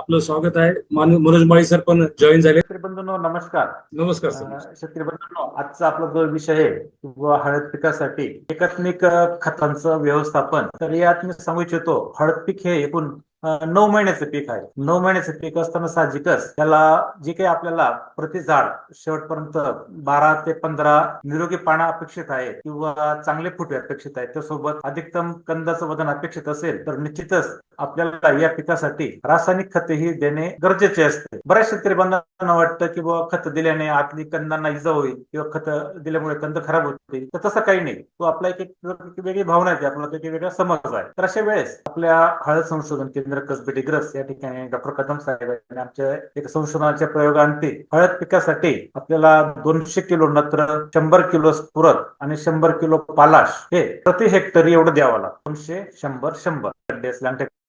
आपलं स्वागत आहे. मनोज माळी सर पण जॉईन झाले. शेतकरी बंधूंनो नमस्कार. नमस्कार सर. शेतकरी बंधूंनो, आजचा आपला जो विषय आहे किंवा हळद पिकासाठी एकात्मिक खतांचं व्यवस्थापन, तर यात मी सांगू इच्छितो हळद पीक हे एकूण 9 महिन्याचं पीक आहे. 9 महिन्याचं पीक असताना साहजिकच त्याला जे काही आपल्याला प्रति झाड शेवटपर्यंत 12 ते 15 निरोगी पानं अपेक्षित आहे किंवा चांगले फुटवे अपेक्षित आहे, त्यासोबत अधिकतम कंदाचं वजन अपेक्षित असेल तर निश्चितच आपल्याला या पिकासाठी रासायनिक खतेही देणे गरजेचे असते. बऱ्याच शेतकरी बांधवांना वाटतं की बाबा खत दिल्याने आतली कंदांना इजा होईल किंवा खत दिल्यामुळे कंद खराब होतील, तर तसं काही नाही. तो आपला एक वेगळी भावना आहे, आपला एक वेगळा समज आहे. तर अशा वेळेस आपल्या हळद संशोधन केंद्र कसबे डिग्रस या ठिकाणी डॉक्टर कदम साहेब यांनी आमच्या एक संशोधनाच्या प्रयोगांती हळद पिकासाठी आपल्याला 200 किलो नत्र, 100 किलो स्फुरद आणि 100 किलो पालाश हे प्रति हेक्टरी एवढं द्यावं लागतं. 200, 100, 100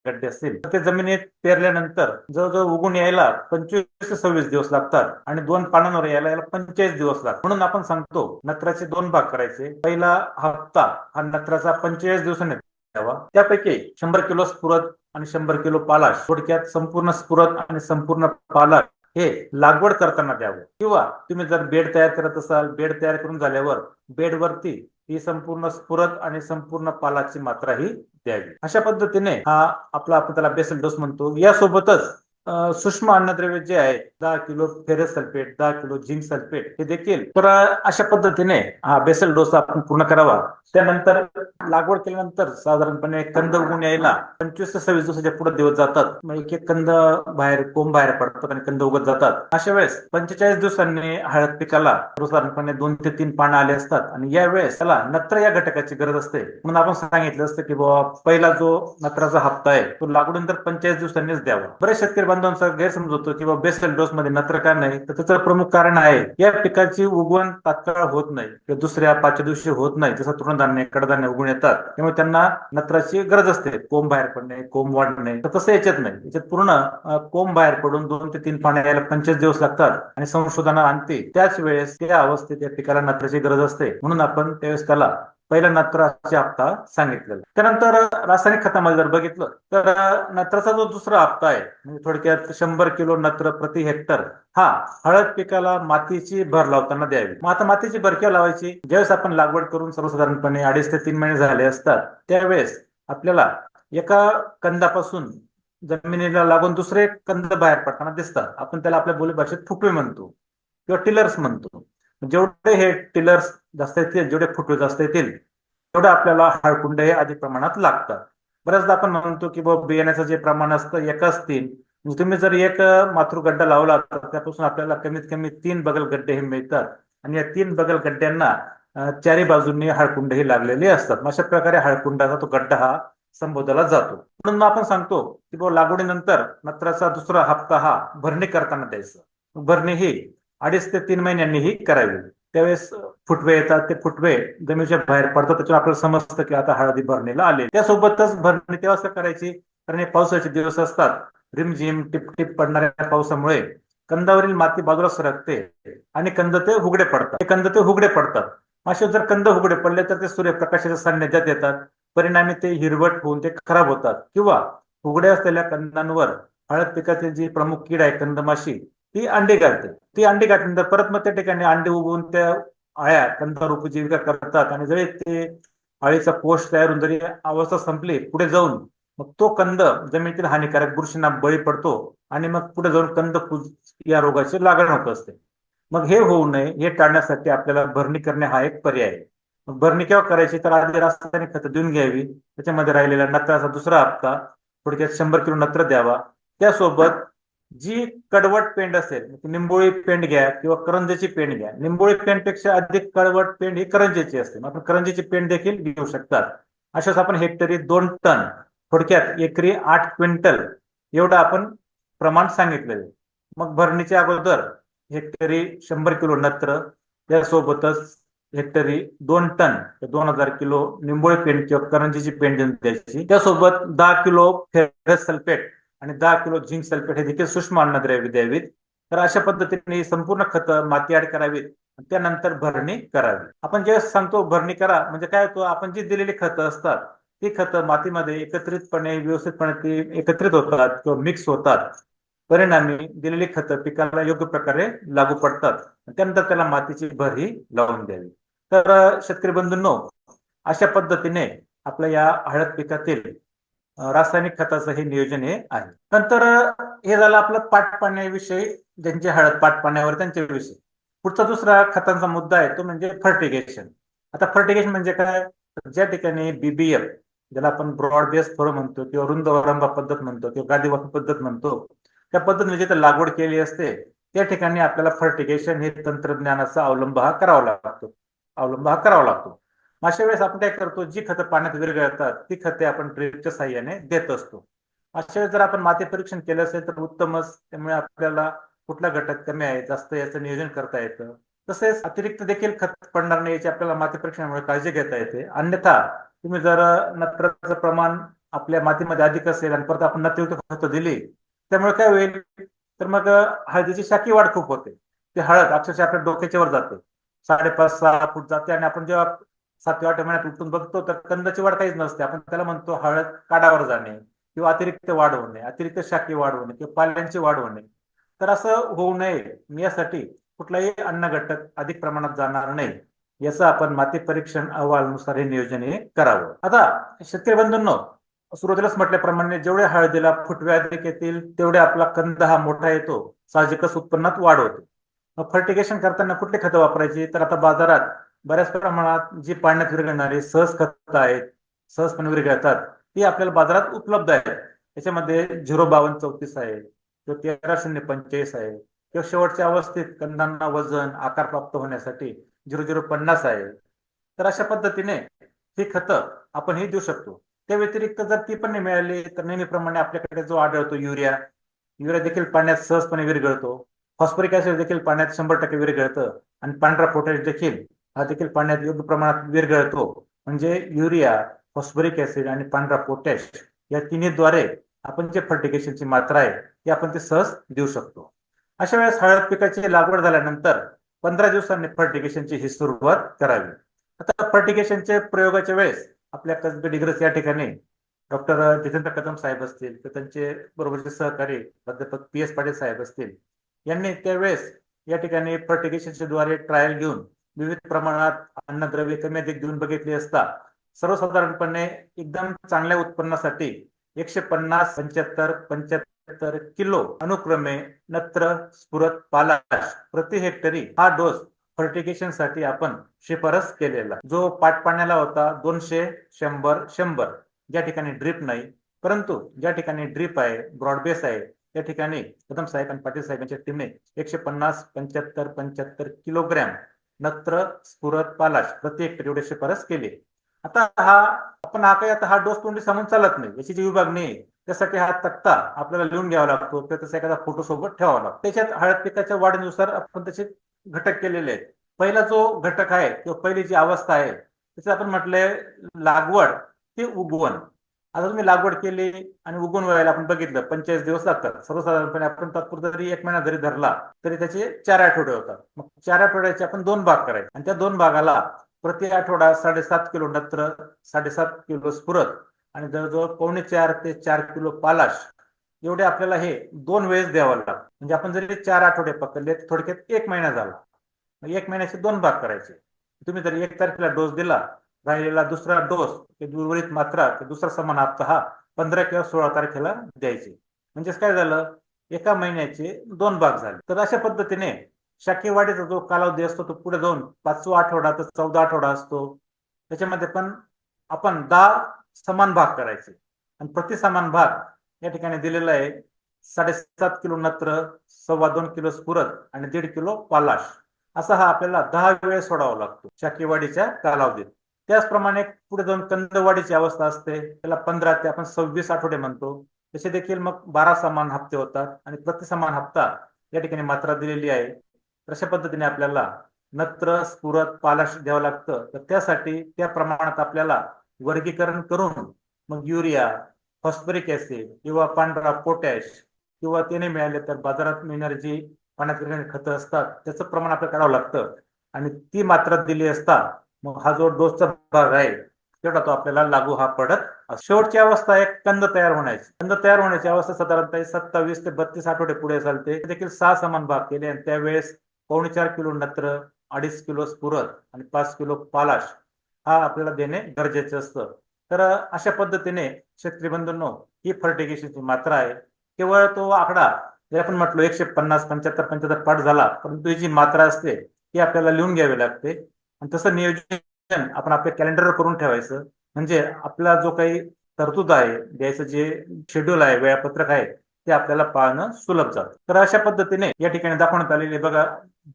गड्डे असतील तर ते जमिनीत पेरल्यानंतर जवळजवळ उगून यायला 25 ते 26 दिवस लागतात आणि 2 पानांवर यायला 45 दिवस लागतात. म्हणून आपण सांगतो नत्राचे 2 भाग करायचे. पहिला हप्ता हा नत्राचा 45 दिवसांनी द्यावा. त्यापैकी 100 किलो स्फुरद आणि 100 किलो पालाश, थोडक्यात संपूर्ण स्फुरद आणि संपूर्ण पालाश हे लागवड करताना द्यावं. किंवा तुम्ही जर बेड तयार करत असाल, बेड तयार करून झाल्यावर बेडवरती ही संपूर्ण स्फुरद आणि संपूर्ण पालाची मात्रा ही द्यावी. अशा पद्धतीने हा आपला आपण त्याला बेसल डोस म्हणतो. यासोबतच सूक्ष्म अन्नद्रव्य जे आहे 10 kilo ferrous sulphate, 10 kilo zinc sulphate हे देखील, तर अशा पद्धतीने हा बेसल डोस आपण पूर्ण करावा. त्यानंतर लागवड केल्यानंतर साधारणपणे कंद उगून यायला 25 ते 26 दिवसाच्या पुढे दिवस जातात. एक एक कंद कोंब बाहेर पडतात आणि कंद उगत जातात. अशा वेळेस 45 दिवसांनी हळद पिकाला साधारणपणे 2 ते 3 पानं आले असतात आणि या वेळेस त्याला नत्र या घटकाची गरज असते. म्हणून आपण सांगितलं असतं की बाबा पहिला जो नत्राचा हप्ता आहे तो लागवडीनंतर 45 दिवसांनीच द्यावा. बरेच शेतकरी बांधवांचा गैरसमज होतो की बाबा बेसल डोस मध्ये नत्र का नाही, तर त्याचं प्रमुख कारण आहे या पिकाची उगवण तात्काळ होत नाही किंवा दुसऱ्या 5 दिवशी होत नाही. जसं तृणधान्य, कडधान्य उगवून येतात, त्यामुळे त्यांना नत्राची गरज असते. कोंब बाहेर पडणे, कोंब वाढणे, तर तसं याच्यात नाही. याच्यात पूर्ण कोंब बाहेर पडून 2 ते 3 पाने यायला 25 दिवस लागतात आणि संशोधनाअंती त्याच वेळेस त्या अवस्थेत या पिकाला नत्राची गरज असते. म्हणून आपण त्यावेळेस त्याला पहिला नत्राचा हप्ता सांगितलेला. त्यानंतर रासायनिक खतामध्ये जर बघितलं तर नत्राचा जो दुसरा हप्ता आहे म्हणजे थोडक्यात 100 किलो नत्र प्रति हेक्टर हा हळद पिकाला मातीची भर लावताना द्यावी. मग आता मातीची भर केव्हा लावायची? ज्यावेळेस आपण लागवड करून सर्वसाधारणपणे 2.5 ते 3 महिने झाले असतात, त्यावेळेस आपल्याला एका कंदापासून जमिनीला लागून दुसरे कंद बाहेर पडताना दिसतात. आपण त्याला आपल्या बोलीभाषेत फुटवे म्हणतो किंवा टिलर्स म्हणतो. जेवढे हे टिलर्स जास्त येतील, जेवढे फुटवे जास्त येतील, तेवढे आपल्याला हळकुंड हे अधिक प्रमाणात लागतात. बऱ्याचदा आपण म्हणतो की बाबा बियाण्याचं जे प्रमाण असतं एकच 3, तुम्ही जर एक मातृगड्डा लावला तर त्यापासून आपल्याला कमीत कमी 3 बगल गड्डे हे मिळतात आणि या 3 बगल गड्ड्यांना चारी बाजूंनी हळकुंड हे लागलेले असतात. अशा प्रकारे हळकुंडाचा तो गड्डा हा संबोधला जातो. म्हणून आपण सांगतो की बाबा लागवडीनंतर नत्राचा दुसरा हप्ता हा भरणी करताना द्यायचा. भरणी ही 2.5 ते 3 महिन्यांनी ही करावी. त्यावेळेस फुटवे येतात, ते फुटवे जमिनीच्या बाहेर पडतात, त्याच्यावर आपल्याला समजतं की आता हळदी भरणीला आले. त्यासोबतच भरणी तेव्हा करायची कारण हे पावसाचे दिवस असतात. रिमझिम टिपटिप पडणाऱ्या पावसामुळे कंदावरील माती बाजूला सरकते आणि कंद ते उघडे पडतात. असे जर कंद उघडे पडले तर ते सूर्यप्रकाशाच्या सान्निध्यात येतात. परिणामी ते हिरवट होऊन ते खराब होतात किंवा उघड्या असलेल्या कंदांवर हळद पिकातील जी प्रमुख कीड आहे कंदमाशी, ती अंडी घालते. ती अंडी घातल्यानंतर परत मग त्या ठिकाणी अंडी उगवून त्या अळ्या कंदावर उपजीविका करतात आणि जरी ते अळीचा कोष तयार होऊन जरी अवस्था संपली, पुढे जाऊन मग तो कंद जमिनीतील हानिकारक बुरशींना बळी पडतो आणि मग पुढे जाऊन कंद या रोगाची लागण होत असते. मग हे होऊ नये, हे टाळण्यासाठी आपल्याला भरणी करणे हा एक पर्याय आहे. भरणी केव्हा करायची? तर आधी रासायनिक खतं देऊन घ्यावी. त्याच्यामध्ये राहिलेला नत्राचा दुसरा हप्ता थोडक्यात 100 किलो नत्र द्यावा. त्यासोबत जी कडवट पेंड असेल, निंबोळी पेंड घ्या किंवा करंजीची पेंड घ्या. निंबोळी पेंडपेक्षा अधिक कडवट पेंड ही करंजीची असते. आपण करंजीची पेंड देखील घेऊ शकतात. अशाच आपण हेक्टरी 2 टन, थोडक्यात एकरी 8 क्विंटल एवढं आपण प्रमाण सांगितलेलं. मग भरणीच्या अगोदर हेक्टरी 100 किलो नत्र, त्यासोबतच हेक्टरी 2 टन 2000 किलो निंबोळी पेंड किंवा करंजीची पेंड देऊन द्यायची. त्यासोबत 10 किलो फेरस सल्फेट आणि 10 किलो झिंक सल्फेट हे देखील सूक्ष्म अन्नद्रव्ये द्यावीत. तर अशा पद्धतीने संपूर्ण खतं माती आड करावीत. त्यानंतर भरणी करावी. आपण जे सांगतो भरणी करा म्हणजे काय होतं, आपण जी दिलेली खतं असतात ती खतं मातीमध्ये एकत्रितपणे व्यवस्थितपणे ती एकत्रित होतात किंवा मिक्स होतात परिणामी दिलेली खतं पिकाला योग्य प्रकारे लागू पडतात. त्यानंतर त्याला मातीची भर ही लावून द्यावी. तर शेतकरी बंधूंनो, अशा पद्धतीने आपल्या या हळद पिकातील रासायनिक खताचं हे नियोजन हे आहे. नंतर हे झालं आपलं पाटपाण्याविषयी, ज्यांचे हळद पाटपाण्यावर त्यांच्याविषयी. पुढचा दुसरा खतांचा मुद्दा आहे तो म्हणजे फर्टिगेशन. आता फर्टिगेशन म्हणजे काय? ज्या ठिकाणी बीबीएफ, ज्याला आपण ब्रॉड बेस फळं म्हणतो किंवा रुंद वरंबा पद्धत म्हणतो किंवा गादीवाफी पद्धत म्हणतो, त्या पद्धतीने जिथे लागवड केली असते त्या ठिकाणी आपल्याला फर्टिगेशन हे तंत्रज्ञानाचा अवलंब हा करावा लागतो. अशा वेळेस आपण काय करतो, जी खतं पाण्यात विरघळतात ती खते आपण ड्रिपच्या साह्याने देत असतो. अशा वेळेस जर आपण माती परीक्षण केलं असेल तर उत्तमच. त्यामुळे आपल्याला कुठला घटक कमी आहे जास्त याचं नियोजन करता येतं. तसेच अतिरिक्त देखील खत पडणार नाही याची आपल्याला माती परीक्षणामुळे काळजी घेता येते. अन्यथा तुम्ही जर नत्राचं प्रमाण आपल्या मातीमध्ये अधिक असेल आणि परत आपण नत्रयुक्त खतं दिली, त्यामुळे काय होईल तर मग हळदीची शाखी वाढ खूप होते. ती हळद अक्षरशः आपल्या डोक्याच्या वर जाते, 5.5-6 फूट जाते. आणि आपण जेव्हा 7व्या-8व्या महिन्यात उठून बघतो तर कंदाची वाढ काहीच नसते. आपण त्याला म्हणतो हळद काडावर जाणे किंवा अतिरिक्त वाढ होणे, अतिरिक्त शाखी वाढ होणे किंवा पाल्यांची वाढ होणे. तर असं होऊ नये यासाठी कुठलाही अन्न घटक अधिक प्रमाणात जाणार नाही याचं आपण माती परीक्षण अहवालानुसार हे नियोजन हे करावं. आता शेतकरी बंधूंनो, सुरुवातीलाच म्हटल्याप्रमाणे जेवढे हळदीला फुटवे अधिक येतील तेवढे आपला कंद हा मोठा येतो, साहजिकच उत्पन्नात वाढ होते. फर्टिगेशन करताना कुठली खतं वापरायची? तर आता बाजारात बऱ्याच प्रमाणात जी पाण्यात विरघळणारी सहज खतं आहेत, सहजपणे विरघळतात, ती आपल्याला बाजारात उपलब्ध आहेत. त्याच्यामध्ये 05234 आहे किंवा 13045 आहे किंवा शेवटच्या अवस्थेत कंदांना वजन आकार प्राप्त होण्यासाठी 0050 आहे. तर अशा पद्धतीने ही खतं आपण ही देऊ शकतो. त्या व्यतिरिक्त जर ती पण नाही मिळाली तर नेहमीप्रमाणे आपल्याकडे जो आढळतो युरिया देखील पाण्यात सहजपणे विरघळतो. फॉस्फरिक ऍसिड देखील पाण्यात 100% विरघळतं आणि पांढरा पोटॅश देखील हा देखील पाण्यात योग्य प्रमाणात विरघळतो. म्हणजे युरिया, फॉस्फरिक ऍसिड आणि पांढरा पोटॅश या तिन्हीद्वारे आपण जे फर्टिगेशनची मात्रा आहे ती आपण ती सहज देऊ शकतो. अशा वेळेस हळद पिकाची लागवड झाल्यानंतर 15 दिवसांनी फर्टिगेशनची ही सुरुवात करावी. आता फर्टिगेशनचे प्रयोगाच्या वेळेस आपल्या कसबे डिग्रस या ठिकाणी डॉक्टर जितेंद्र कदम साहेब असतील तर त्यांचे बरोबरचे सहकारी प्राध्यापक PS पाटील साहेब असतील, यांनी त्यावेळेस या ठिकाणी फर्टिगेशनच्या द्वारे ट्रायल घेऊन विविध प्रमाणात अन्नद्रव्ये कमी अधिक देऊन बघितली असता सर्वसाधारणपणे एकदम चांगल्या उत्पन्नासाठी 150, 75 किलो अनुक्रमे नत्र, स्फुरद, पालाश प्रति हेक्टरी हा डोस फर्टिगेशन साठी आपण शिफारस केलेला. जो पाटपाण्याला होता 200, 100, 100. ज्या ठिकाणी ड्रीप नाही, परंतु ज्या ठिकाणी ड्रीप आहे, ब्रॉडबेस आहे, त्या ठिकाणी कदम साहेब आणि पाटील साहेबांच्या टीमने 150, 75 किलोग्रॅम नत्र, स्फुरद, पालाश प्रति हेक्टर एवढी शिफारस केली. आता हा डोस तोंडी सांगून चालत नाही, याची जी विभागणी आहे त्यासाठी हा तक्ता आपल्याला लिहून घ्यावा लागतो किंवा त्याचा एखादा फोटो सोबत ठेवावा लागतो. त्याच्यात हळद पिकाच्या वाढीनुसार आपण त्याचे घटक केलेले आहेत. पहिला जो घटक आहे किंवा पहिली जी अवस्था आहे त्याचं आपण म्हटलंय लागवड ते उगवण. आता तुम्ही लागवड केली आणि उगवून व्हायला आपण बघितलं 45 दिवस लागतात. सर्वसाधारणपणे आपण तात्पुरता जरी 1 महिना जरी धरला तरी त्याचे 4 आठवडे होतात. मग 4 आठवड्याचे आपण 2 भाग करायचे आणि त्या 2 भागाला प्रति आठवडा 7.5 किलो नत्र, 7.5 किलो स्फुरद आणि जवळजवळ 4.25 ते 4 किलो पालाश एवढे आपल्याला हे 2 वेळेस द्यावं लागतं. म्हणजे आपण जरी 4 आठवडे पकडले तर थोडक्यात 1 महिना झाला. 1 महिन्याचे 2 भाग करायचे. तुम्ही जर 1 तारखेला डोस दिला, राहिलेला दुसरा डोस उर्वरित मात्रा दुसरा समान हप्ता हा 15 किंवा 16 तारखेला द्यायचे. म्हणजेच काय झालं, 1 महिन्याचे 2 भाग झाले. तर अशा पद्धतीने शाखीय वाढीचा जो कालावधी असतो तो पुढे जाऊन 5वा आठवडा तर 14 आठवडा असतो. त्याच्यामध्ये पण आपण 10 समान भाग करायचे आणि प्रति समान भाग या ठिकाणी दिलेला आहे 7.5 किलो नत्र, 2.25 किलो स्फुरद आणि 1.5 किलो पालाश. असा हा आपल्याला 10 वेळेस सोडावा लागतो शाखीय वाढीच्या कालावधीत. त्याचप्रमाणे पुढे जाऊन कंदवाढीची अवस्था असते, त्याला 15 ते आपण 26 आठवडे म्हणतो. तसे देखील मग 12 समान हप्ते होतात आणि प्रति समान हप्ता या ठिकाणी मात्रा दिलेली आहे. अशा पद्धतीने आपल्याला नत्र, स्फुरद, पालाश द्यावं लागतं. तर त्यासाठी त्या प्रमाणात आपल्याला वर्गीकरण करून मग युरिया, फॉस्फरिक ऍसिड किंवा पांढरा पोटॅश किंवा ते नाही मिळाले तर बाजारात मिळणारी जी पाण्यात विरघळणारी खतं असतात त्याचं प्रमाण आपल्याला काढावं लागतं आणि ती मात्रा दिली असता मग हा जो डोसचा भाग आहे तेवढा तो आपल्याला लागू हा पडत असतो. शेवटची अवस्था आहे कंद तयार होण्याची. कंद तयार होण्याची अवस्था साधारणतः 27 ते 32 आठवडे पुढे चालते. देखील 6 समान भाग केले आणि त्यावेळेस 4.25 किलो नत्र, 2.5 किलो स्फुरद आणि 5 किलो पालाश हा आपल्याला देणे गरजेचे असतं. तर अशा पद्धतीने शेतकरी बंधूंनो, ही फर्टिगेशनची मात्रा आहे. केवळ तो आकडा जर आपण म्हटलो 150, 75 पाठ झाला, परंतु ही जी मात्रा असते ती आपल्याला लिहून घ्यावी लागते आणि तसं नियोजन आपण आपल्या कॅलेंडरवर करून ठेवायचं. म्हणजे आपला जो काही तरतूद आहे, द्यायचं जे शेड्यूल आहे, वेळापत्रक आहे, ते आपल्याला पाळणं सुलभ जातं. तर अशा पद्धतीने या ठिकाणी दाखवण्यात आलेली बघा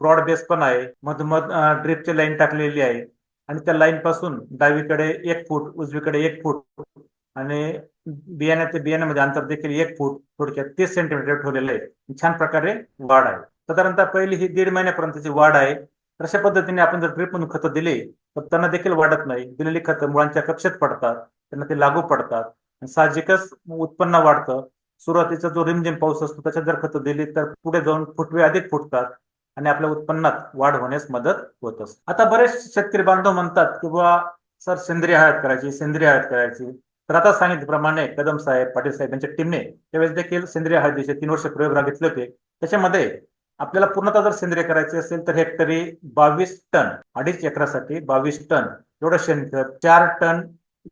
ब्रॉड बेस पण आहे, मधोमध ड्रिपची लाईन टाकलेली आहे आणि त्या लाईन पासून डावीकडे 1 फूट, उजवीकडे 1 फूट आणि बियाण्या ते बियाण्यामध्ये अंतर देखील 1 फूट, थोडक्यात 30 सेंटीमीटर ठेवलेलं आहे. छान प्रकारे वाढ आहे. साधारणतः पहिली ही 1.5 महिन्यापर्यंतची वाढ आहे. अशा पद्धतीने आपण जर ड्रिप म्हणून खतं दिली तर त्यांना देखील वाढत नाही. दिलेली खतं मुळांच्या कक्षेत पडतात, त्यांना ते लागू पडतात. साहजिकच उत्पन्न वाढतं. सुरुवातीचा जो रिमझिम पाऊस असतो त्याच्यात जर खतं दिली तर पुढे जाऊन फुटवे अधिक फुटतात आणि आपल्या उत्पन्नात वाढ होण्यास मदत होत असते. आता बरेच शेतकरी बांधव म्हणतात की बुवा सर सेंद्रिय हळद करायची, सेंद्रिय हळद करायची. तर आता सांगितल्याप्रमाणे कदम साहेब, पाटील साहेब यांच्या टीमने त्यावेळेस देखील सेंद्रिय हळदीचे 3 वर्ष प्रयोग घेतले होते. त्याच्यामध्ये आपल्याला पूर्णतः जर सेंद्रिय करायचे असेल तर हेक्टरी 22 टन, 2.5 एकरासाठी 22 टन एवढं शेणखत, 4 टन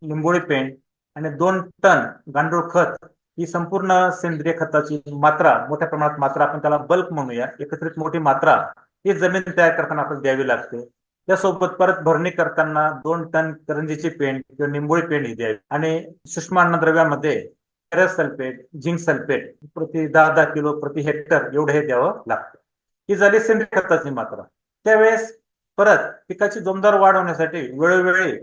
लिंबोळी पेंट आणि 2 टन गांडूळ खत ही संपूर्ण सेंद्रिय खताची मात्रा, मोठ्या प्रमाणात मात्रा, आपण त्याला बल्क म्हणूया, एकत्रित मोठी मात्रा ही जमीन तयार करताना आपल्याला द्यावी लागते. त्यासोबत परत भरणी करताना 2 टन करंजीची पेंट किंवा निंबोळी पेंट ही द्यावी आणि सूक्ष्म अन्नद्रव्यामध्ये फेरस सल्फेट, झिंक सल्फेट प्रति 10 किलो प्रति हेक्टर एवढं हे द्यावं लागतं. ही झाली सेंद्रिय खताची मात्रा. त्यावेळेस परत पिकाची जोमदार वाढ होण्यासाठी वेळोवेळी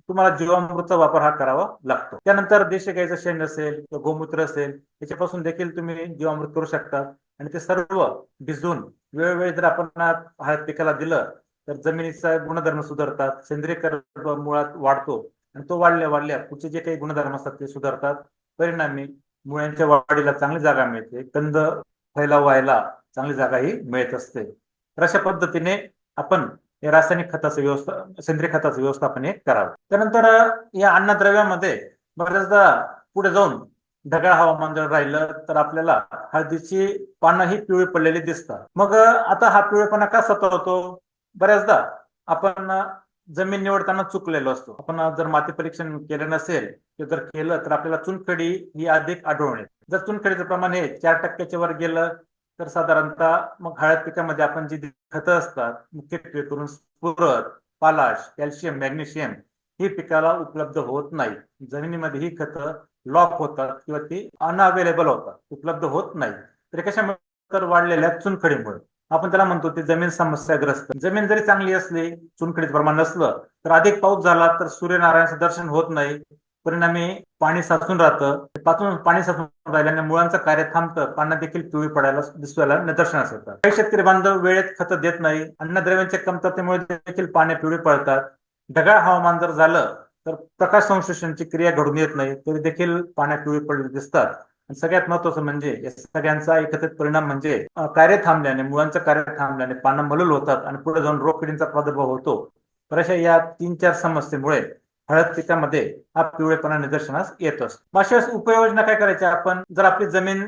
तुम्हाला जीवामृतचा वापर हा करावा लागतो. त्यानंतर देशी गाईचं शेण असेल किंवा गोमूत्र असेल त्याच्यापासून देखील तुम्ही जीवामृत करू शकता आणि ते सर्व भिजवून वेळोवेळी जर आपण हळद पिकाला दिलं तर जमिनीचा गुणधर्म सुधारतात, सेंद्रिय कर्ब मुळात वाढतो आणि तो वाढल्या पुढचे जे काही गुणधर्म असतात ते सुधारतात. परिणामी मुळ्यांच्या वाढीला चांगली जागा मिळते, कंद फैलाव व्हायला चांगली जागा ही मिळत असते. तर अशा पद्धतीने आपण रासायनिक खताचं सेंद्रिय खताचं व्यवस्थापन हे करावं. त्यानंतर या अन्नद्रव्यामध्ये बऱ्याचदा पुढे जाऊन ढगाळ हवामान जर राहिलं तर आपल्याला हळदीची पानं ही पिवळी पडलेली दिसतात. मग आता हा पिवळेपणा का सतावतो? बऱ्याचदा आपण जमीन निवडताना चुकलेलो असतो. आपण जर माती परीक्षण केलं नसेल किंवा जर केलं तर आपल्याला चुनखडी ही अधिक आढळून येते. जर चुनखडीचं प्रमाण हे 4% वर गेलं तर साधारणतः मग हळद पिकामध्ये आपण जी खतं असतात मुख्यत्वे करून स्फुरद, पालाश, कॅल्शियम, मॅग्नेशियम ही पिकाला उपलब्ध होत नाही. जमिनीमध्ये ही खतं लॉक होतात किंवा ती अनअवेलेबल होतात, उपलब्ध होत नाही. तर कशामुळे? तर वाढलेल्या चुनखडीमुळे. आपण त्याला म्हणतो ते जमीन समस्याग्रस्त. जमीन जरी चांगली असली, चुनखडीचं प्रमाण नसलं तर अधिक पाऊस झाला तर सूर्यनारायणाचं दर्शन होत नाही. परिणामी पाणी साचून राहतं. पाणी साचून राहिल्याने मुळांचं कार्य थांबतं, पानं देखील पिवळी पडायला दिसायला निदर्शनास येतात. काही शेतकरी बांधव वेळेत खतं देत नाही. अन्नद्रव्यांच्या कमतरतेमुळे देखील पाने पिवळी पडतात. ढगाळ हवामान जर झालं तर प्रकाश संश्लेषणाची क्रिया घडून येत नाही, तरी देखील पाने पिवळी पडलेली दिसतात. आणि सगळ्यात महत्वाचं म्हणजे या सगळ्यांचा एकत्रित परिणाम म्हणजे कार्य थांबल्याने, मुळांचं कार्य थांबल्याने पानं मलूल होतात आणि पुढे जाऊन रोगकिडींचा प्रादुर्भाव होतो. तर अशा या 3-4 समस्येमुळे हळद पिकामध्ये हा पिवळेपणा निदर्शनास येत असतो. अशा उपाययोजना काय करायच्या? आपण जर आपली जमीन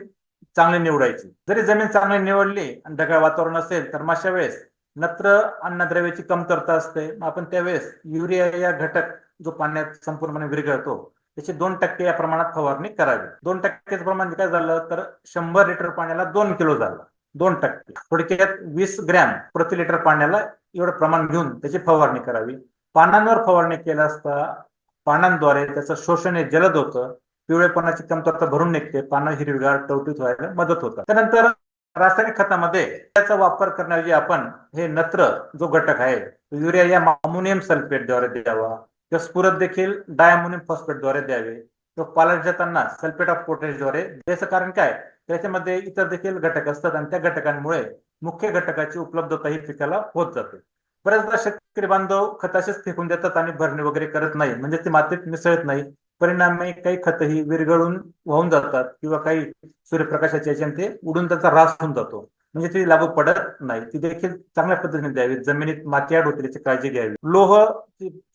चांगली निवडायची. जरी जमीन चांगली निवडली आणि ढगाळ वातावरण असेल तर अशा वेळेस नत्र अन्नद्रव्याची कमतरता असते. आपण त्यावेळेस युरिया या घटक जो पाण्यात संपूर्णपणे विरघळतो त्याची 2% या प्रमाणात फवारणी करावी. 2%चं प्रमाण काय झालं तर 100 लिटर पाण्याला 2 किलो झालं. 2%. थोडक्यात 20 ग्रॅम प्रति लिटर पाण्याला एवढं प्रमाण घेऊन त्याची फवारणी करावी. पानांवर फवारणी केला असता पानांद्वारे त्याचं शोषण हे जलद होतं, पिवळेपणाची कमतरता भरून निघते, पानं हिरवीगार टवटीत व्हायला मदत होतात. त्यानंतर रासायनिक खतामध्ये त्याचा वापर करण्याऐवजी आपण हे नत्र जो घटक आहे युरिया या अमोनियम सल्फेटद्वारे द्यावा किंवा स्फुरद देखील डायअमोनियम फॉस्फेटद्वारे द्यावे किंवा पालाश देताना सल्फेट ऑफ पोटॅशद्वारे द्यायचं. कारण काय? त्याच्यामध्ये इतर देखील घटक असतात आणि त्या घटकांमुळे मुख्य घटकाची उपलब्धता ही पिकाला होत जाते. बऱ्याचदा शेतकरी बांधव खताशीच फेकून देतात आणि भरणी वगैरे करत नाही, म्हणजे ते मातीत मिसळत नाही. परिणामी काही खत ही विरघळून वाहून जातात किंवा काही सूर्यप्रकाशाच्या याच्याने ते उडून त्यांचा ऱ्हास होऊन जातो. म्हणजे ती लागू पडत नाही. ती देखील चांगल्या पद्धतीने द्यावी. जमिनीत माती आड होते त्याची काळजी घ्यावी. लोह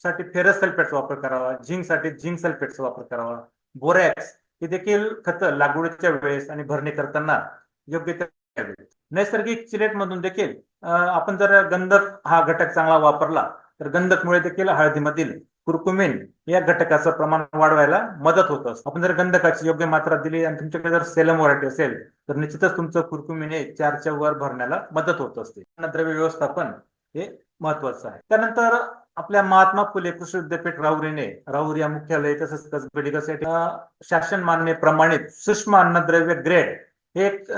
साठी फेरस सल्फेटचा वापर करावा. झिंक साठी झिंक सल्फेटचा वापर करावा. बोरॅक्स हे देखील खतं लागवडीच्या वेळेस आणि भरणी करताना योग्य ते द्यावी. नैसर्गिक चिलेट मधून देखील आपण जर गंधक हा घटक चांगला वापरला तर गंधकमुळे देखील हळदीमधील कुरकुमिन या घटकाचं प्रमाण वाढवायला मदत होत असते. आपण जर गंधकाची योग्य मात्रा दिली आणि तुमच्याकडे जर सेलम व्हरायटी असेल तर निश्चितच तुमचं कुरकुमिन हे 4च्या वर भरण्याला मदत होत असते. द्रव्य व्यवस्थापन हे महत्वाचं आहे. त्यानंतर आपल्या महात्मा फुले कृषी विद्यापीठ राहुरीने राहुरी या मुख्यालय तसंच कसबे डिग्रजसाठी शासन मान्य प्रमाणित सूक्ष्म अन्नद्रव्य ग्रेड हे एक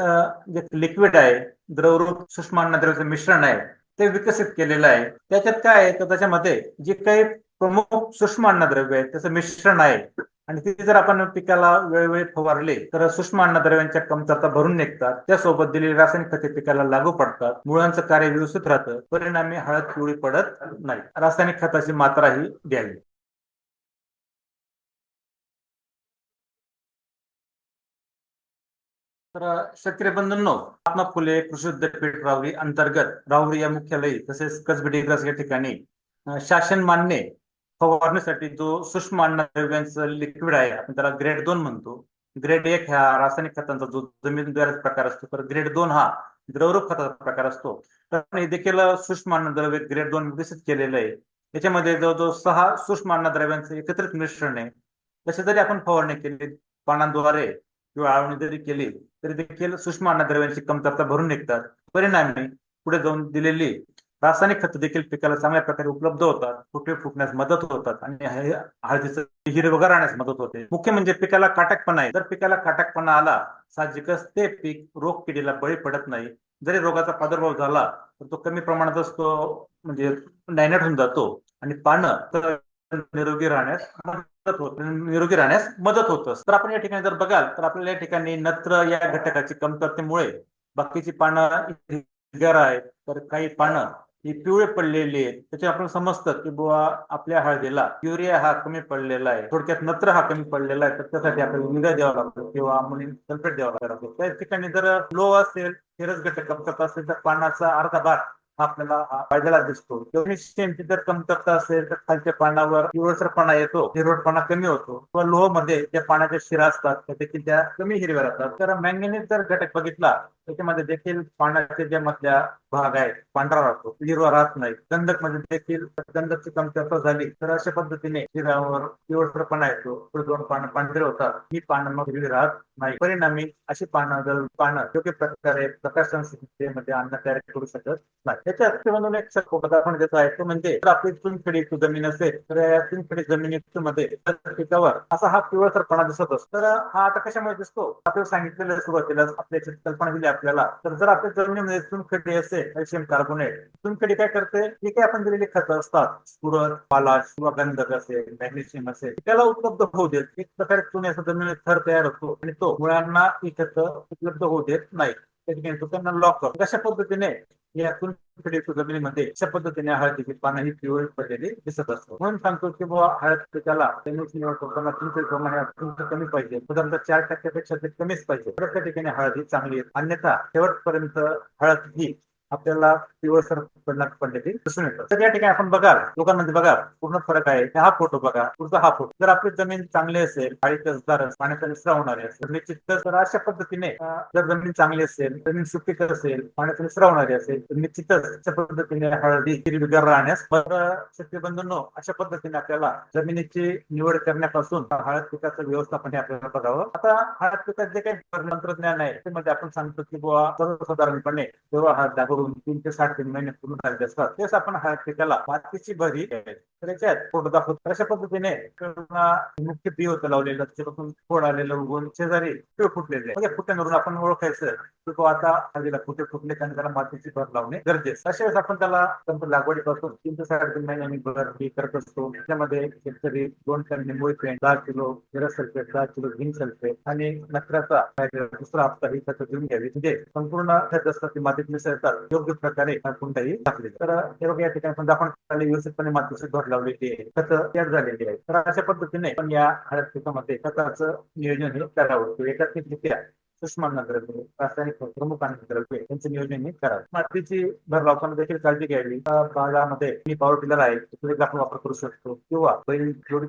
लिक्विड आहे, द्रवरूप सूक्ष्म अन्नद्रव्याचं मिश्रण आहे, ते विकसित केलेलं आहे. त्याच्यात काय आहे तर त्याच्यामध्ये जे काही प्रमुख सूक्ष्म अन्नद्रव्य आहे त्याचं मिश्रण आहे आणि ते जर आपण पिकाला वेळोवेळी फवारले तर सूक्ष्म अन्नद्रव्यांच्या कमतरता भरून निघतात. त्यासोबत दिलेली रासायनिक खते पिकाला लागू पडतात. मुळांचं कार्य व्यवस्थित राहतं. परिणामी हळद पिवळी पडत नाही. रासायनिक खताची मात्रा ही द्यावी. तर शेतकरी बंधूंनो, महात्मा फुले कृषी विद्यापीठ राहुरी अंतर्गत राहुरी या मुख्यालयी तसेच कसबे डिग्रज या ठिकाणी शासन मान्य फवारणीसाठी जो सूक्ष्म अन्नद्रव्यांचं लिक्विड आहे आपण त्याला ग्रेड 2 म्हणतो. ग्रेड 1 हा रासायनिक खतांचा जो जमीनद्वारे प्रकार असतो, तर ग्रेड 2 हा द्रवरूप खताचा प्रकार असतो. तर हे देखील सूक्ष्म अन्नद्रव्य ग्रेड 2 विकसित केलेलं आहे. याच्यामध्ये जवळजवळ 6 सूक्ष्म अन्नद्रव्यांचं एकत्रित मिश्रण आहे. तसे जरी आपण फवारणी केली पानांद्वारे किंवा आळवणी जरी केली तरी देखील सूक्ष्म अन्नद्रव्यांची कमतरता भरून निघतात. परिणामी पुढे जाऊन दिलेली रासायनिक खत देखील पिकाला चांगल्या प्रकारे उपलब्ध होतात. फुटे फुटण्यास मदत होतात आणि हळदीचं हिरवगार राहण्यास मदत होते. मुख्य म्हणजे पिकाला काटकपणा आहे. जर पिकाला काटकपणा आला साहजिकच ते पीक रोग किडीला बळी पडत नाही. जरी रोगाचा प्रादुर्भाव झाला तर तो कमी प्रमाणात असतो, म्हणजे डायनॅट होऊन जातो आणि पानं निरोगी राहण्यास मदत होत. तर आपण या ठिकाणी जर बघाल तर आपल्याला या ठिकाणी नत्र या घटकाची कमतरतेमुळे बाकीची पानं हिरवीगार आहेत तर काही पानं ही पिवळे पडलेली आहेत. त्याचे आपण समजतं की बुवा आपल्या हळदीला युरिया हा कमी पडलेला आहे, थोडक्यात नत्र हा कमी पडलेला आहे, तर त्यासाठी आपल्याला युरिया द्यावा लागतो किंवा अमोनियम सल्फेट द्यावा लागतो. त्या ठिकाणी जर लो असेल, फेरस घटक कमतरता असेल तर पानाचा अर्धा भाग आपल्याला फायद्याला दिसतो. मॅग्नेशियमची जर कमतरता असेल तर खालच्या पानावर पिवळसरपणा येतो, हिरवटपणा कमी होतो. किंवा लोह मध्ये ज्या पानाच्या शिरा असतात त्या देखील त्या कमी हिरव्या राहतात. तर मॅंगनीज जर घटक बघितला त्याच्यामध्ये देखील पानाचे ज्या मधल्या भाग आहे पांढरा राहतो, हिरवा राहत नाही. गंधक मध्ये देखील गंधकची कमतरता झाली तर अशा पद्धतीने शिरावर पिवळसरपणा येतो, पुढे 2 पानं पांढरे होतात, ही पानं मग हिरवी राहत नाही. परिणामी अशी पानं योग्य प्रकारे प्रकाश संश्लेषणामध्ये अन्न तयार करू शकत नाही. त्याच्या एक उदाहरण देतो आहे तो म्हणजे जर आपली चुनखडी जमीन असेल तर या चुनखडी जमिनीमध्ये पिकावर असा हा पिवळसरपणा दिसत असतो. तर हा आता कशामुळे दिसतो? आपल्याला सांगितलेलं सुरुवातीला आपल्याची कल्पना दिली आपल्याला. तर जर आपल्या जमिनीमध्ये चुनखडी असेल कॅल्शियम कार्बोनेट, चुनखडी काय करते, जी काही आपण दिलेली खतं असतात स्फुरद, पालाश किंवा गंधक असेल, मॅग्नेशियम असेल, त्याला उपलब्ध होऊ देत. एक प्रकारे चुन्याचा जमिनीत थर तयार होतो आणि तो मुळांना ही खतं उपलब्ध होऊ देत नाही. त्या ठिकाणी तो त्यांना लॉक करतो. अशा पद्धतीने या जमिनीमध्ये अशा पद्धतीने हळदीची पानं ही पिवळी पडलेली दिसत असतो. म्हणून सांगतो की बाबा हळद पिकाला निवड करताना तुमचे प्रमाणे कमी पाहिजे, साधारणतः 4% ते कमीच पाहिजे. तर त्या ठिकाणी हळद ही चांगली आहे. अन्यथा शेवटपर्यंत हळद ही आपल्याला पिवळसर पडलेली दिसून येतं. तर या ठिकाणी आपण बघाल लोकांमध्ये बघा पूर्ण फरक आहे. हा फोटो बघा, पुढचा हा फोटो. जर आपली जमीन चांगली असेल, काळी कसदार पाण्याचा निचरा होणारी असेल, निश्चितच तर अशा पद्धतीने जर जमीन चांगली असेल, जमीन सुपीक असेल, पाण्याचा निचरा होणारी असेल तर निश्चितच अशा पद्धतीने हळदी हिरवीगार राहण्यास. शेतकरी बंधूंनो, अशा पद्धतीने आपल्याला जमिनीची निवड करण्यापासून हळद पिकाचं व्यवस्थापन हे आपल्याला बघावं. आता हळद पिकात जे काही तंत्रज्ञान आहे त्यामध्ये आपण सांगतो की बुवा सर्वसाधारणपणे जेव्हा हळद लागवडून 3 ते 6 महिने पूर्ण झाले असतात तेच आपण हळद पिकाला मातीची भरी तर याच्यात फोटो दाखवतो. अशा पद्धतीने मुख्य बी होतं लावलेलं, त्याच्यापासून फोड आलेलं उगवून शेजारी पिळ फुटलेले, म्हणजे फुट्यावरून आपण ओळखायचं की तो आता हळदीला फुटे फुटले आणि त्याला मातीची भर लावणे गरजेचं. अशा वेळेस आपण त्याला लागवडीपासून 3 ते 3.5 महिने आम्ही भर करत असतो. त्यामध्ये शेतकरी 2 टन निंबोळी पेंट, 10 kilo ferrous sulphate, 10 kilo zinc sulphate आणि नत्राचा दुसरा हप्ता ही खतं घेऊन घ्यावी. म्हणजे संपूर्ण खत असतात ती मातीत मिसळतात, योग्य प्रकारे कोणताही टाकले. तर हे बघा या ठिकाणी पण आपण व्यवस्थितपणे मातीची भर लावलेली आहे, खतं तयार झालेली आहे. तर अशा पद्धतीने पण या हळद पिकामध्ये खताचं नियोजन हे करावं. एकात्मिकरित्या सूक्ष्म अन्नद्रव्ये, रासायनिक खते, प्रमुख अन्नद्रव्ये यांचं नियोजन करावं. मातीची भर लावताना देखील काळजी घ्यावी. भागामध्ये मी पॉवर टिलर आहे त्याचा आपण वापर करू शकतो किंवा बैल जोडी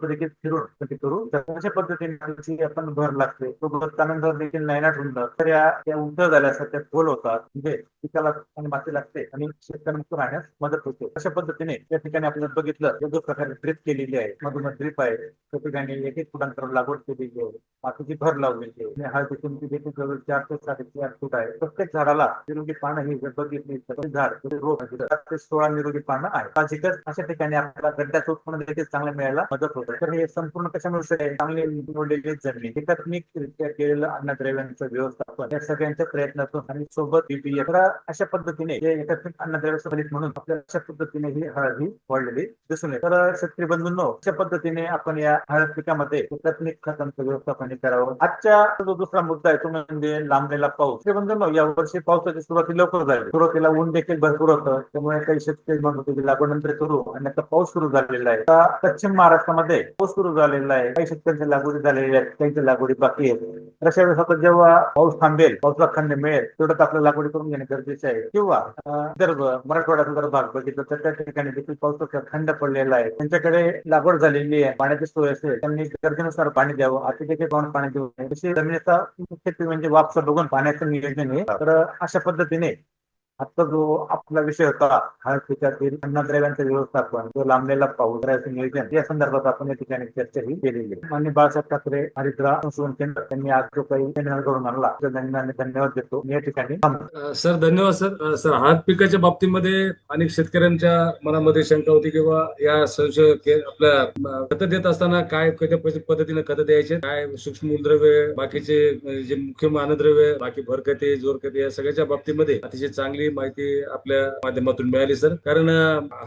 देखील फिरून करू शकतो. अशा पद्धतीने आपण भर लागते तो भर त्यानंतर देखील नायनाट होऊन तर या उंच झाल्या असतात त्या खोल होतात म्हणजे पिकाला आणि माती लागते आणि शेतकऱ्यांमुक्त राहण्यास मदत होते. अशा पद्धतीने या ठिकाणी आपण बघितलं योग्य प्रकारे ड्रिप केलेली आहे, मधून ड्रिप आहे, त्या ठिकाणी एक एक फुटांतर लागवड केलेली आहे, मातीची भर लावलेली आहे आणि हळदीची उंची देखील जवळ 4 ते 4.5 फूट आहे. प्रत्येक झाडाला निरोगी पानं ही जर बघितली तर झाड रोग 7 ते 16 निरोगी पानं आहे. साहजिकच अशा ठिकाणी आपल्याला गड्ड्याचं उत्पन्न देखील चांगलं मिळायला मदत होते. तर हे संपूर्ण कशामुळे शक्य आहे? चांगले निवडलेली जमीन, एकात्मिकरित्या केलेलं अन्नद्रव्यांचं व्यवस्थापन या सगळ्यांच्या प्रयत्नातून आणि सोबत बीपीए अशा पद्धतीने एकात्मिक अन्नद्रव्य फलित म्हणून आपल्याला अशा पद्धतीने ही हळद ही वाढलेली दिसून येते. तर शेतकरी बंधूंनो, अशा पद्धतीने आपण या हळद पिकामध्ये एकात्मिक खतांचं व्यवस्थापन करावं. आजच्या जो दुसरा मुद्दा आहे तो म्हणजे लांबलेला पाऊस. शेतकरी बंधूंनो, या वर्षी पावसाची सुरुवाती लवकर झाली. सुरुवातीला ऊन देखील भरपूर होतं, त्यामुळे काही शेतकरी म्हणत होते लागवड नंतर करू आणि आता पाऊस सुरू झालेला आहे. पश्चिम महाराष्ट्रामध्ये पाऊस सुरू झालेला आहे. काही शेतकऱ्यांच्या लागवडी झालेल्या आहेत, त्यांच्या लागवडी बाकी आहेत. अशा वेळेस आता जेव्हा पाऊस थांबेल, पावसाला खंड मिळेल तेवढं आपल्याला लागवडी करून घेणे गरजेचे आहे. किंवा विदर्भ मराठवाड्याचा जर भाग बघितलं तर त्या ठिकाणी देखील पावसाचा खंड पडलेला आहे, त्यांच्याकडे लागवड झालेली आहे, पाण्याची सोय असेल त्यांनी गरजेनुसार पाणी द्यावं, अतिशय पाणी देऊ नये. तशी जमिनीचा मुख्यत्वे म्हणजे वापसा बघून पाण्याचं नियोजन आहे. तर अशा पद्धतीने आता जो आपला विषय होता हळद पिकातील अन्नद्रव्यांचं व्यवस्थापन, जो लांबलेला पाऊस नियोजन या संदर्भात आपण या ठिकाणी चर्चा ही केलेली आहे. माननीय बाळासाहेब ठाकरे हरिद्रा संशोधन केंद्र त्यांनी आज जो काही सेमिनार घडून आणला त्यांना धन्यवाद देतो. या ठिकाणी सर धन्यवाद सर. सर हळद पिकाच्या बाबतीमध्ये अनेक शेतकऱ्यांच्या मनामध्ये शंका होती किंवा या संशय आपल्या खत देत असताना काय पद्धतीने खत द्यायचे, काय सूक्ष्म मूलद्रव्य, बाकीचे जे मुख्य अन्नद्रव्य, बाकी भरखते, जोरखते या सगळ्याच्या बाबतीमध्ये अतिशय चांगली माहिती आपल्या माध्यमातून मिळाली सर. कारण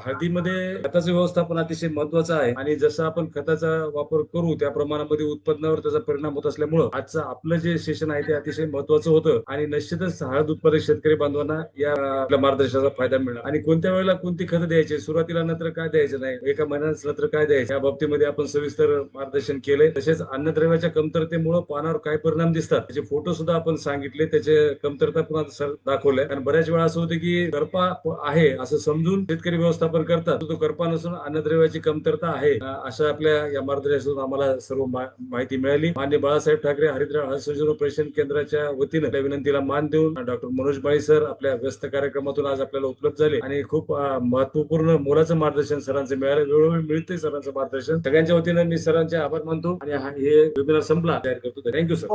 हळदीमध्ये खताचं व्यवस्थापन अतिशय महत्वाचं आहे आणि जसं आपण खताचा वापर करू त्या प्रमाणामध्ये उत्पादनावर त्याचा परिणाम होत असल्यामुळं आजचं आपलं जे सेशन आहे ते अतिशय महत्वाचं होतं आणि निश्चितच हळद उत्पादक शेतकरी बांधवांना या आपल्या मार्गदर्शनाचा फायदा मिळणार. आणि कोणत्या वेळेला कोणती खतं द्यायची, सुरुवातीला नंतर काय द्यायचं नाही, एका महिन्यात नंतर काय द्यायचं, या बाबतीमध्ये आपण सविस्तर मार्गदर्शन केलंय. तसेच अन्नद्रव्याच्या कमतरतेमुळे पानावर काय परिणाम दिसतात त्याचे फोटो सुद्धा आपण सांगितले, त्याचे कमतरता पण सर दाखवल्या. कारण बऱ्याच वेळा असं होतं की करपा आहे असं समजून शेतकरी व्यवस्थापन करतात, तो करपा नसून अन्नद्रव्याची कमतरता आहे. अशा आपल्या या मार्गदर्शनातून आम्हाला सर्व माहिती मिळाली. माननीय बाळासाहेब ठाकरे हरिद्रा हळद संशोधन प्रशिक्षण केंद्राच्या वतीनं त्या विनंतीला मान देऊन डॉक्टर मनोज माळी सर आपल्या व्यस्त कार्यक्रमातून आज आपल्याला उपलब्ध झाले आणि खूप महत्वपूर्ण मोलाचं मार्गदर्शन सरांचं मिळालं. वेळोवेळी मिळते सरांचं मार्गदर्शन. सगळ्यांच्या वतीनं मी सरांचे आभार मानतो आणि हे वेबिनार संपला तयार करतो. Thank you sir.